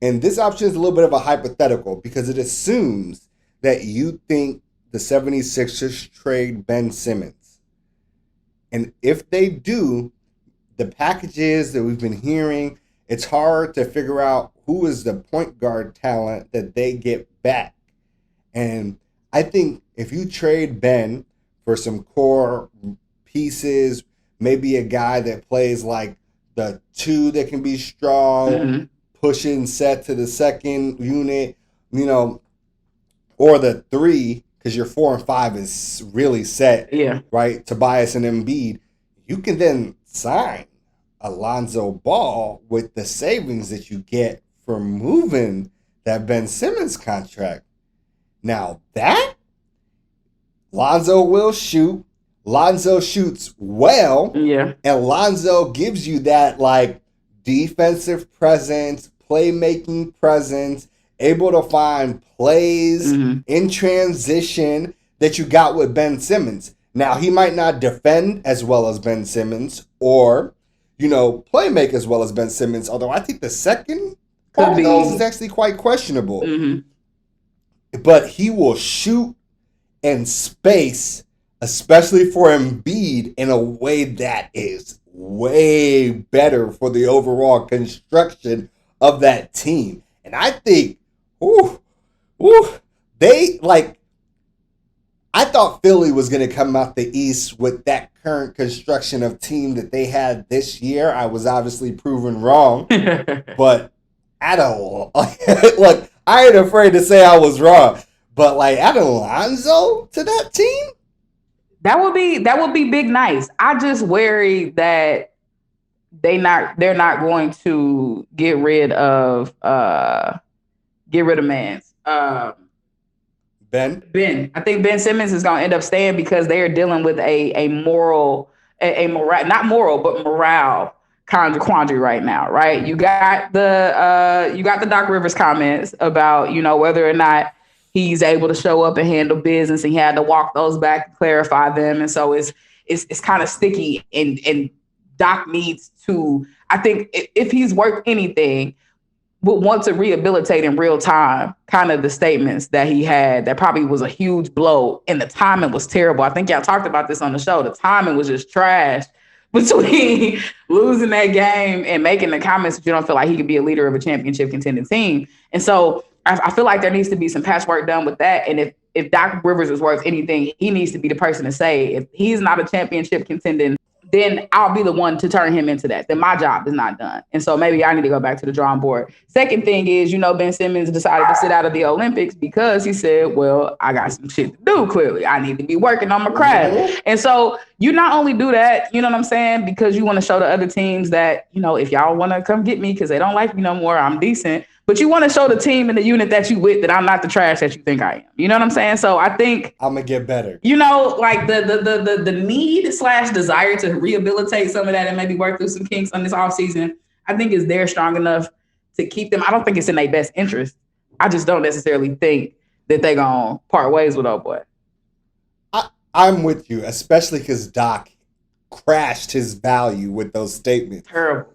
And this option is a little bit of a hypothetical because it assumes that you think the 76ers trade Ben Simmons. And if they do, the packages that we've been hearing, it's hard to figure out who is the point guard talent that they get back. And I think if you trade Ben for some core pieces, maybe a guy that plays like the two that can be strong, pushing set to the second unit, or the three, because your 4 and 5 is really set, right? Tobias and Embiid, you can then sign Lonzo Ball with the savings that you get from moving that Ben Simmons contract. Now that Lonzo will shoot. Lonzo shoots well. Yeah. And Lonzo gives you that like defensive presence, playmaking presence, able to find plays in transition that you got with Ben Simmons. Now, he might not defend as well as Ben Simmons or, play make as well as Ben Simmons, although I think the second part of those is actually quite questionable. But he will shoot and space, especially for Embiid, in a way that is way better for the overall construction of that team. And I think, I thought Philly was going to come out the East with that current construction of team that they had this year. I was obviously proven wrong, but look, I ain't afraid to say I was wrong, but like adding Lonzo to that team, that would be big nice. I just worry that they're not going to get rid of Mans. Ben. I think Ben Simmons is going to end up staying because they are dealing with a morale kind of quandary right now, right? You got the Doc Rivers comments about, whether or not he's able to show up and handle business, and he had to walk those back and clarify them. And so it's kind of sticky, and Doc needs to, I think if he's worth anything, would want to rehabilitate in real time kind of the statements that he had. That probably was a huge blow, and the timing was terrible. I think y'all talked about this on the show. The timing was just trash between losing that game and making the comments that you don't feel like he could be a leader of a championship contending team. And so I feel like there needs to be some patchwork done with that. And if Doc Rivers is worth anything, he needs to be the person to say, if he's not a championship contending, then I'll be the one to turn him into that. Then my job is not done. And so maybe I need to go back to the drawing board. Second thing is, Ben Simmons decided to sit out of the Olympics because he said, well, I got some shit to do, clearly. I need to be working on my craft. And so you not only do that, you know what I'm saying, because you want to show the other teams that, if y'all want to come get me because they don't like me no more, I'm decent. But you want to show the team in the unit that you with that I'm not the trash that you think I am. You know what I'm saying? So I think I'm gonna get better. Like the need / desire to rehabilitate some of that and maybe work through some kinks on this offseason, I think is there strong enough to keep them. I don't think it's in their best interest. I just don't necessarily think that they're gonna part ways with old boy. I'm with you, especially because Doc crashed his value with those statements. Terrible.